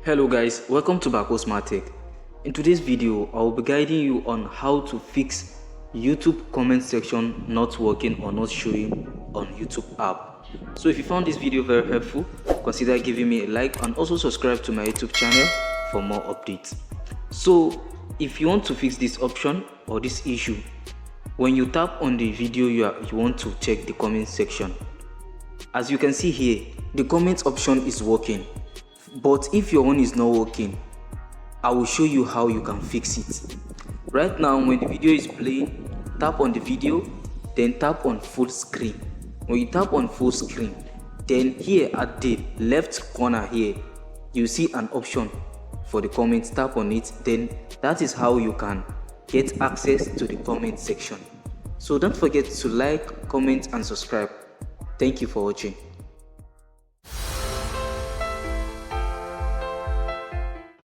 Hello guys, welcome to Bako Smart Tech. In today's video, I will be guiding you on how to fix YouTube comment section not working or not showing on YouTube app. So if you found this video very helpful, consider giving me a like and also subscribe to my YouTube channel for more updates. So if you want to fix this option or this issue, when you tap on the video you want to check the comment section, as you can see here, the comment option is working. But if your own is not working, I will show you how you can fix it. Right now, when the video is playing, tap on the video, then tap on full screen. When you tap on full screen, then here at the left corner here, you see an option for the comments. Tap on it, then that is how you can get access to the comment section. So don't forget to like, comment and subscribe. Thank you for watching.